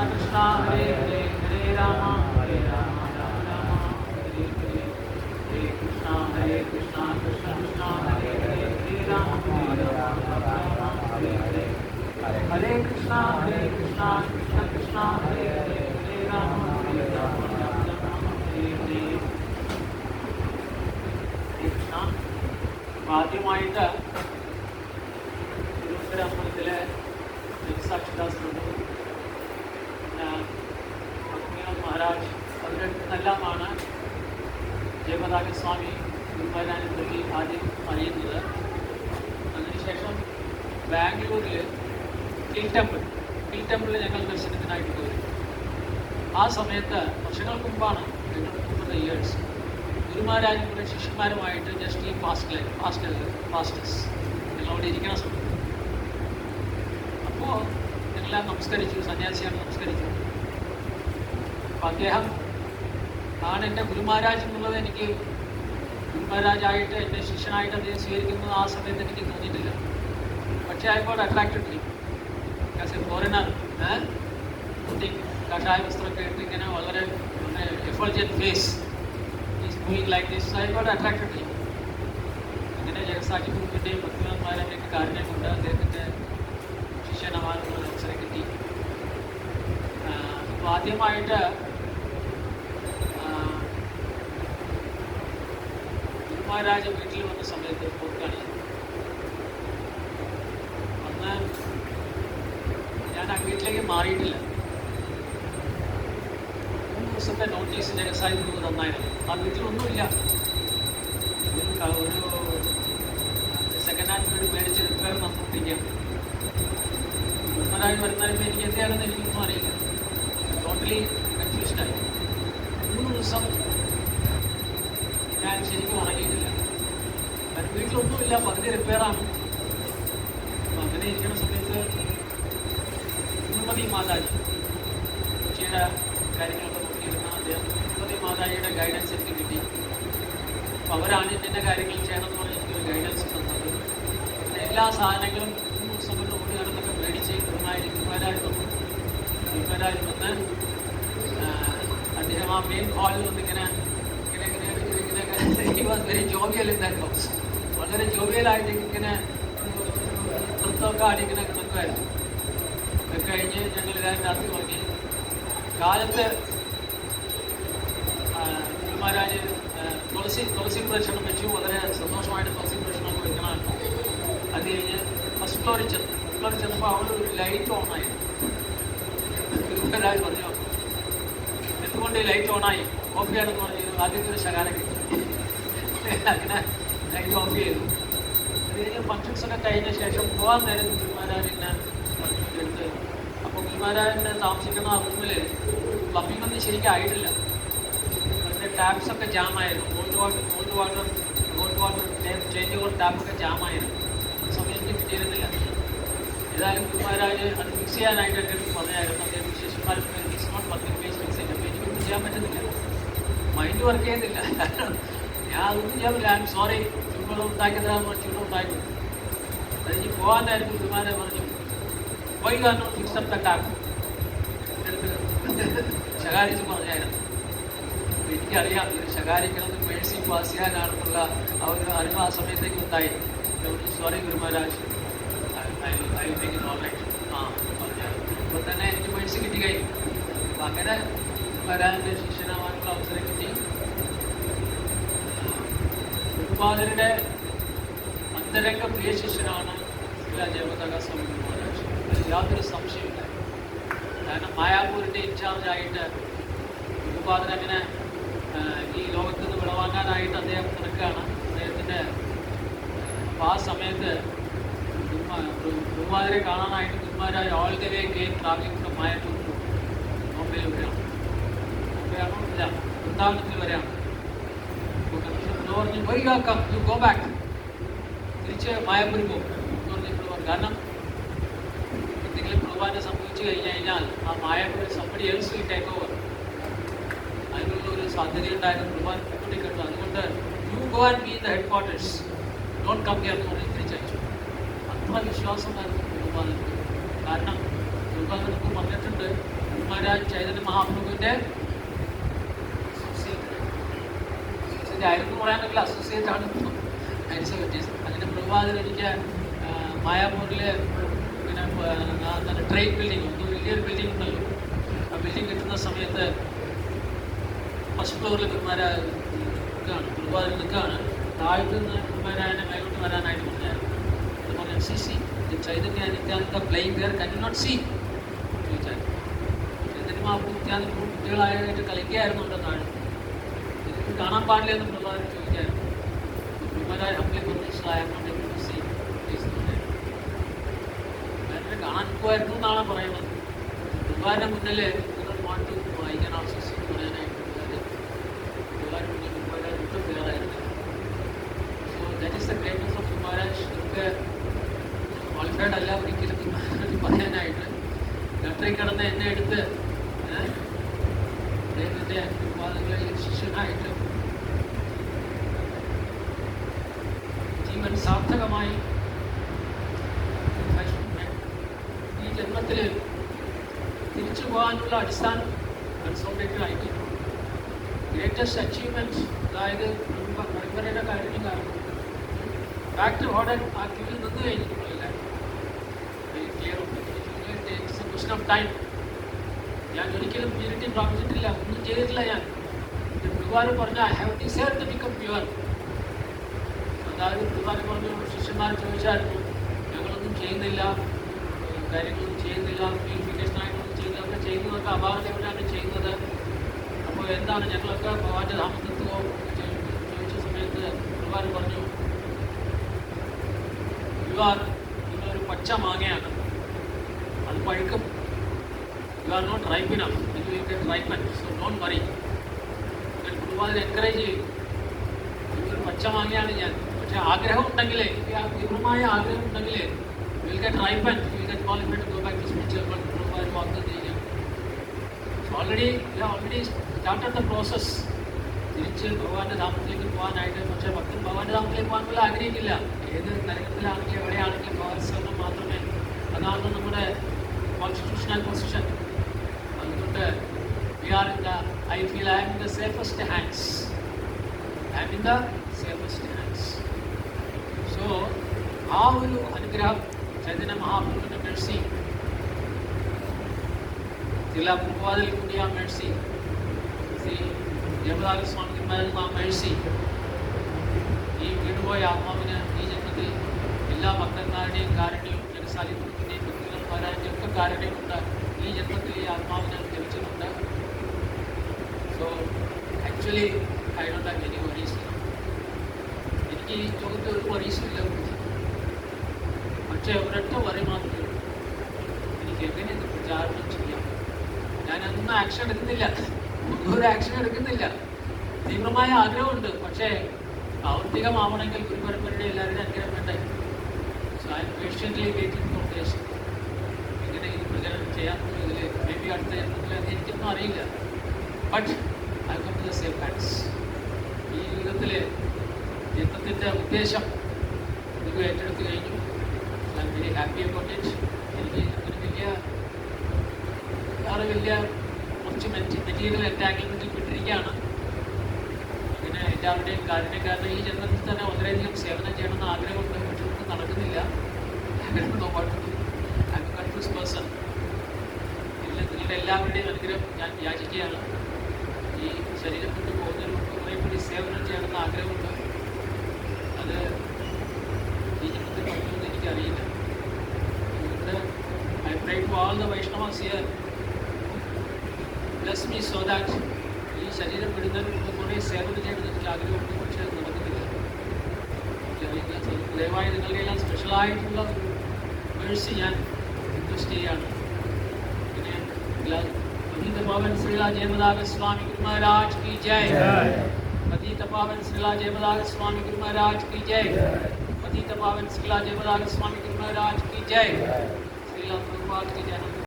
Krishna Hare Hare Hare Rama Rama Rama Hare Hare Hare Krishna Krishna Krishna Hare Hare Hare Rama Rama Hare Hare Hare Krishna Krishna Krishna Hare Hare Hare Rama Rama Hare Hare. Krishna ആദ്യമായിട്ട് തിരുവനന്തപുരം അമ്പലത്തിലെ സാക്ഷിദാസുണ്ട് മഹാരാജ് അവരുടെ അടുത്തെല്ലാമാണ് ജയപതാക സ്വാമി ഗുരുവായൂരാനെ പറ്റി ആദ്യം അറിയുന്നത്. അതിനുശേഷം ബാംഗ്ലൂരിൽ hill ടെമ്പിളിൽ ഞങ്ങൾ ദർശനത്തിനായിട്ട് പോയി. ആ സമയത്ത് വർഷങ്ങൾക്ക് മുമ്പാണ്, 250 ഇയേഴ്സ്, ഗുരുമഹാരാജും കൂടെ ശിഷ്യന്മാരുമായിട്ട് ജസ്റ്റ് ഈ പാസ്റ്റേഴ്സ് ഞങ്ങളവിടെ ഇരിക്കുന്ന സമയത്ത് അപ്പോൾ ഞങ്ങളെല്ലാം നമസ്കരിച്ചു, സന്യാസിയാണ് നമസ്കരിച്ചു. അപ്പം അദ്ദേഹം ആണ് എൻ്റെ ഗുരുമഹാരാജ് എന്നുള്ളത് എനിക്ക് ഗുരുമഹാരാജായിട്ട് എൻ്റെ ശിഷ്യനായിട്ട് അദ്ദേഹം സ്വീകരിക്കുന്നത് ആ സമയത്ത് എനിക്ക് തോന്നിയിട്ടില്ല. പക്ഷേ I got attracted to him as a foreigner. കുട്ടി കഷായ വസ്ത്രമൊക്കെ ഇട്ട് ഇങ്ങനെ വളരെ effulgent face is moving like this. I got attracted to him. അങ്ങനെ ജഗസാക്ഷി ഗ്രൂപ്പിൻ്റെയും ഭക്തിമാന്മാരുടെയൊക്കെ കാരണെ കൊണ്ട് അദ്ദേഹത്തിൻ്റെ ശിഷ്യനാവാനുള്ള അവസരം കിട്ടി. അപ്പോൾ ആദ്യമായിട്ട് ഗുരുമഹാരാജ വീട്ടിൽ വന്ന സമയത്ത് പോക്കാണ് അന്ന് ഞാൻ ആ വീട്ടിലേക്ക് മാറിയിട്ടില്ല. 3 ദിവസത്തെ നോട്ടീസ് ജഗസായി ഗ്രൂപ്പ് തന്നായിരുന്നു. ആ വീട്ടിലൊന്നുമില്ല. ഒരു സെക്കൻഡ് ഹാൻഡ് വീട് മേടിച്ച് റിപ്പയർ നടന്നുകൊണ്ടിരിക്കുകയാണ്. ഗുരുമഹാരാജ് വരുന്നതിന് എനിക്ക് എന്താണെന്ന് എനിക്കൊന്നും അറിയില്ല. ടോട്ടലി കൺഫ്യൂഷനായി. 3 ദിവസം ഞാൻ ശരിക്കും ഉറങ്ങിയിട്ടില്ല. കാരണം വീട്ടിലൊന്നുമില്ല, പകുതി റിപ്പയറാണ്. അപ്പം അങ്ങനെ ഇരിക്കുന്ന സമയത്ത് തിരുമതി മാതാജി ഉച്ചയുടെ കാര്യങ്ങളൊക്കെ നോക്കിയിരുന്ന അദ്ദേഹം തിരുമതി മാതാജിയുടെ ഗൈഡൻസ് എനിക്ക് കിട്ടി. അപ്പോൾ അവരാണ് ഇന്ന കാര്യങ്ങൾ ചെയ്യണമെന്ന് പറഞ്ഞ് എനിക്കൊരു ഗൈഡൻസ് തന്നത്. പിന്നെ എല്ലാ സാധനങ്ങളും 3 ദിവസം കൊണ്ട് ഓടി നടന്നൊക്കെ മേടിച്ച് ഗുരുമഹാരാജ് വന്നു. ഗുരുമഹാരാജ് വന്ന് അദ്ദേഹം ആ മെയിൻ ഹാളിൽ വന്നിങ്ങനെ he was very jovial in that house. വളരെ ജോവിയലായിട്ട് ഇങ്ങനെ നൃത്തമൊക്കെ ആടി ഇങ്ങനെ കിടക്കുമായിരുന്നു. അത് കഴിഞ്ഞ് ഞങ്ങൾ എല്ലാവരും രാത്രി ഉറങ്ങി. കാലത്ത് ഗുരുമഹാരാജ് തുളസി പ്രദക്ഷിണം വെച്ചു. വളരെ സന്തോഷമായിട്ട് തുളസി പ്രദക്ഷിണം വെക്കണം. അത് കഴിഞ്ഞ് ഫസ്റ്റ് ഫ്ലോറിൽ ചെന്നപ്പോൾ അവിടെ ഒരു ലൈറ്റ് ഓണായി. ഗുരുമഹാരാജ് പറഞ്ഞു, എന്തുകൊണ്ട് ഈ ലൈറ്റ് ഓണായി? ഓഫിയാണെന്ന് പറഞ്ഞു. ആദ്യത്തെ ഒരു ശകാരം കിട്ടി. അങ്ങനെ ലൈറ്റ് ഓഫ് ചെയ്തു. അത് കഴിഞ്ഞ് ഫങ്ഷൻസൊക്കെ കഴിഞ്ഞ ശേഷം പോകാൻ നേരം ഗുരുമഹാരാജിനെ എടുത്ത്. അപ്പോൾ ഗുരുമഹാരാജിനെ താമസിക്കുന്ന ആ റൂമിൽ പ്ലംബിംഗ് ഒന്നും ശരിക്കും ആയിട്ടില്ല. അതിൻ്റെ ടാപ്സൊക്കെ ജാമായിരുന്നു. കോൾഡ് വാട്ടർ ചേഞ്ച് ഓവർ ടാപ്പൊക്കെ ജാമായിരുന്നു. സമയത്ത് കിട്ടിയിരുന്നില്ല. ഏതായാലും ഗുരുമഹാരാജ് അത് ഫിക്സ് ചെയ്യാനായിട്ട് എൻ്റെ അടുത്ത് പറഞ്ഞായിരുന്നു. അദ്ദേഹം ശിഷ്യന്മാരും fix not working pace fix ചെയ്യും. അപ്പോൾ എനിക്കൊന്നും ചെയ്യാൻ പറ്റുന്നില്ല. മൈൻഡ് വർക്ക് ചെയ്യുന്നില്ല. കാരണം ഞാൻ അതൊന്നും ചെയ്യാൻ പറ്റില്ല. ഐ എം സോറി, ചൂടുവെള്ളം ഉണ്ടാക്കിയതാണെന്ന് പറഞ്ഞ് ചൂടുവെള്ളം ഉണ്ടാക്കി. കഴിഞ്ഞ് പോകാനായിരുന്നു ഗുരുമഹാരാജ് പറഞ്ഞു, വൈ കാരണം ഫിക്സ് അപ്പ് ദ ടാപ്പ്. ശകാരിച്ച് പറഞ്ഞായിരുന്നു. അപ്പോൾ എനിക്കറിയാം ഇത് ശകാരിക്കുന്നത് മേഴ്സി പാസ് ചെയ്യാനാണെന്നുള്ള ആ ഒരു അറിവ് ആ സമയത്തേക്ക് ഉണ്ടായി. Sorry Gurumaharaj, I make it all right. പറഞ്ഞായിരുന്നു. അപ്പോൾ തന്നെ എനിക്ക് മേഴ്സി കിട്ടി കഴിഞ്ഞു. അപ്പം അങ്ങനെ ഗുരുമഹാരാജിൻ്റെ ശിഷ്യനാവാനുള്ള അവസരം കിട്ടി. ഗുരുപാദരുടെ അന്തരംഗ പ്രിയ ശിഷ്യനാണ് ജയപതാക സ്വാമി ഗുരുമഹാരാജ്. അതിൽ യാതൊരു സംശയമില്ല. കാരണം മായാപൂരിൻ്റെ ഇൻചാർജായിട്ട് ഗുരുപാദർ അങ്ങനെ ഈ ലോകത്ത് നിന്ന് വിളവാങ്ങാനായിട്ട് അദ്ദേഹം നടക്കുകയാണ്. അദ്ദേഹത്തിൻ്റെ അപ്പോൾ ആ സമയത്ത് ഗുരുപാദരെ കാണാനായിട്ട് Gurumaharaj all the way again travelling from Mayapur to ബോംബെയിൽ വരികയാണ്. ബോംബെയാണോ ഇല്ല, വൃന്ദാവനത്തിൽ വരികയാണ്. പറഞ്ഞു, വൈകാക്കാം, യു ഗോ ബാക്ക്, തിരിച്ച് മായാപുരി പോകും എന്ന് പറഞ്ഞിട്ടുള്ള. കാരണം എന്തെങ്കിലും പ്രഭാവം സംഭവിച്ചു കഴിഞ്ഞാൽ ആ Mayapuri somebody else will take over. അതിനുള്ള ഒരു സാധ്യതയുണ്ടായിരുന്നു. പ്രഭാവം കൂട്ടിക്കിട്ടും. അതുകൊണ്ട് you go and be in the headquarters, don't come here എന്ന് പറഞ്ഞ് തിരിച്ചയച്ചു. അത്ര വിശ്വാസമായിരുന്നു പ്രഭാവത്തിന്. കാരണം പ്രഭാവനക്ക് പറഞ്ഞിട്ടുണ്ട് ഞാൻ ചൈതന്യ മഹാപ്രഭുവിൻ്റെ ആയിരുന്നു പറയാനല്ല, അസോസിയേറ്റ് ആണ്. അങ്ങനെ പ്രഭാതത്തിൽ എനിക്ക് മായാപൂരിൽ പിന്നെ ട്രേഡ് ബിൽഡിംഗ്, ഒന്ന് വലിയൊരു ബിൽഡിംഗ് ഉണ്ടല്ലോ, ആ ബിൽഡിംഗ് കിട്ടുന്ന സമയത്ത് ഫസ്റ്റ് ഫ്ലോറിൽ ഗുരുമാര നിൽക്കുകയാണ്, പ്രഭാതത്തിൽ നിൽക്കുകയാണ്. താഴത്ത് നിന്ന് ഗുരുമാരായനെ മേലോട്ട് വരാനായിട്ട് പറഞ്ഞായിരുന്നു. അത് പറഞ്ഞു see Chaitanya Nityananda playing where can you not see ചോദിച്ചാൽ. ചൈതന്യ മഹാപ്രഭു നിത്യാനന്ദ കുട്ടികളായിട്ട് കളിക്കുകയായിരുന്നുണ്ടോ താഴെ, എനിക്ക് കാണാൻ പാടില്ല എന്ന് പ്രഭാതം ചോദിക്കായിരുന്നു. ഗുരുമാരായ ഹംലി പ്രതീക്ഷകളായിരുന്നു സി വേറെ കാണാൻ പോകായിരുന്നു എന്നാണ് പറയുന്നത്. ഗുരുവാരുടെ മുന്നിൽ വാണ്ട് വായിക്കാൻ ആവശ്യം പറയാനായിട്ട് ഗുരുവാരുടെ മുന്നിൽ ഗുരുവാര ഒട്ടും ക്ലിയറായിരുന്നു. So that is the greatness of Maharaj. നമുക്ക് ക്വാളിഫൈഡ് അല്ല ഒരിക്കലും പറയാനായിട്ട്. ഗട്ടറിൽ കിടന്ന് എന്നെ എടുത്ത് അദ്ദേഹത്തിൻ്റെ പാദങ്ങളിൽ ശിഷ്യനായിട്ട് ജീവൻ സാർത്ഥകമായി ഈ ജന്മത്തിൽ തിരിച്ചു പോകാനുള്ള അടിസ്ഥാനം കൺസോൾട്ടേറ്റഡ് ആയിട്ട് ഗ്രേറ്റസ്റ്റ് അച്ചീവ്മെൻറ്റ്, അതായത് പരമ്പരയുടെ കാര്യങ്ങൾ കാരണം ഫാക്ട് ഓർഡർ ആ ക്യൂവിൽ നിന്ന് കഴിഞ്ഞിട്ടുള്ള clear it's a question of time. ഞാൻ ഒരിക്കലും പ്യൂരിറ്റി പ്രാപിച്ചിട്ടില്ല, ഒന്നും ചെയ്തിട്ടില്ല. ഞാൻ ഗുരുവായൂർ പറഞ്ഞ I have decide to become pure. അതായത് ഗുരുവായൂർ പറഞ്ഞു, ശിഷ്യന്മാർ ചോദിച്ചായിരുന്നു ഞങ്ങളൊന്നും ചെയ്യുന്നില്ല, കാര്യങ്ങളൊന്നും ചെയ്യുന്നില്ല, പ്യൂരിഫിക്കേഷനായിട്ടൊന്നും ചെയ്യുന്നില്ല, ഒക്കെ ചെയ്യുന്നതൊക്കെ അപാകതയോടെയാണ് ചെയ്യുന്നത്. അപ്പോൾ എന്താണ് ഞങ്ങളൊക്കെ ഭഗവാന്റെ ധാമത്വമോ ചോദിച്ച സമയത്ത് ഗുരുവായൂർ പറഞ്ഞു നിങ്ങളൊരു പച്ച മാങ്ങയാണ്, അത് പഴുക്കും. You are not ripe enough, it will get ripened, so don't worry. ഞാൻ ഗുരുവായൂർ എൻകറേജ് ചെയ്യും. ഒരു പച്ച മാങ്ങയാണ് ഞാൻ, പക്ഷേ ആഗ്രഹം ഉണ്ടെങ്കിൽ, തീവ്രമായ ആഗ്രഹം ഉണ്ടെങ്കിൽ will get ripened, will get qualified to go back to spiritual world. Guruvayur വാഗ്ദത്തം ചെയ്യുക. Already started the process. തിരിച്ച് ഭഗവാന്റെ ധാമത്തിലേക്ക് പോകാനായിട്ട്. പക്ഷേ ഭക്തൻ ഭഗവാന്റെ ധാമത്തിലേക്ക് പോകാൻ പോലും ആഗ്രഹിക്കില്ല. ഏത് നരകത്തിലാണെങ്കിലും എവിടെയാണെങ്കിലും ഭഗവാൻ സേവനം മാത്രമേ, അതാണ് നമ്മുടെ കോൺസ്റ്റിറ്റ്യൂഷണൽ പൊസിഷൻ. അതുകൊണ്ട് I feel I am in the safest hands. I am in the safest hands. So, ആ ഒരു അനുഗ്രഹം ചൈതന്യ മഹാപ്രഭുവിൻ്റെ മേഴ്സി, ചില പ്രഭാതിൽ കൂടി ആ മേഴ്സി, ശ്രീ ജയപ്രകാശ സ്വാമിമാരുന്ന ആ മേഴ്സി, ഈ വീടുപോയ ആത്മാവിന് ഈ ജന്മത്തിൽ എല്ലാ ഭക്തന്മാരുടെയും കാരുണ്യവും ജനസാലിത്വത്തിൻ്റെയും ഭക്തികന്മാരുടെയും ഒക്കെ കാരുണ്യമുണ്ട്. ഈ ജന്മത്തിൽ ഈ ആത്മാവിന് ലഭിച്ചിട്ടുണ്ട്. So actually I don't have any worries. എനിക്ക് ഈ ലോകത്ത് ഒരു വറീസും ഇല്ല. പക്ഷേ ഒരൊറ്റ വറി മാത്രമേ ഉള്ളൂ, എനിക്ക് എങ്ങനെ ഇത് പ്രചാരണം ചെയ്യാം. ഞാനൊന്നും ആക്ഷൻ എടുക്കുന്നില്ല, ഒരു ആക്ഷൻ എടുക്കുന്നില്ല. തീവ്രമായ ആഗ്രഹമുണ്ട്, പക്ഷേ പ്രാവർത്തികമാവണമെങ്കിൽ ഗുരുപരമ്പരയുടെ എല്ലാവരുടെയും അനുഗ്രഹം വേണ്ടേ. So I M patiently waiting for this. ഇങ്ങനെ ഇത് പ്രചരണം ചെയ്യാമെന്നതിൽ മേ ബി അടുത്ത ജന്മത്തിൽ അത് എനിക്കൊന്നും അറിയില്ല. But I come to the same hands. ഈ യുഗത്തിൽ ജന്മത്തിൻ്റെ ഉദ്ദേശം ഇത് ഏറ്റെടുത്ത് കഴിഞ്ഞു. I'm very happy about it. എനിക്ക് അങ്ങനെ വലിയ കുറച്ച് മെറ്റീരിയൽ എൻറ്റാങ്കിൾമെൻറ്റിൽ പെട്ടിരിക്കുകയാണ്. അങ്ങനെ എല്ലാവരുടെയും കാരുണ്യക്കാരുടെ ഈ ജന്മത്തിൽ തന്നെ വളരെയധികം സേവനം ചെയ്യണമെന്ന് ആഗ്രഹമുണ്ട്. പക്ഷെ ഒന്നും നടക്കുന്നില്ല. I M A confuse person. നിങ്ങളുടെ എല്ലാവരുടെയും അനുഗ്രഹം ഞാൻ യാചിക്കുകയാണ്. ഈ ശരീരം കൊണ്ട് പോകുന്നതിന് മുമ്പ് കുറേ കൂടി സേവനം ചെയ്യണമെന്ന് ആഗ്രഹമുണ്ട്. അത് ഈ ജന്മത്തിൽ പറ്റുമെന്ന് എനിക്കറിയില്ല. അതുകൊണ്ട് I pray to all the Vaishnavas here, bless me so that ഈ ശരീരം വിടുന്നതിന് മുമ്പ് കുറേ സേവനം ചെയ്യണമെന്ന് എനിക്ക് ആഗ്രഹമുണ്ട്. പക്ഷേ അത് നടക്കുന്നില്ല. ദയവായി നിങ്ങളുടെ എല്ലാം സ്പെഷ്യലായിട്ടുള്ള ഒരു മേഴ്സി ഞാൻ റിക്വസ്റ്റ് ചെയ്യുകയാണ്. പിന്നെ पतित पावन श्रीला जयमदाग स्वामी गुरु महाराज की जय। पतित पावन श्रीला जयमदाग स्वामी गुरु महाराज की जय। पतित पावन श्रीला जयमदाग स्वामी गुरु महाराज की जय। श्रीला प्रभुपाद की जय।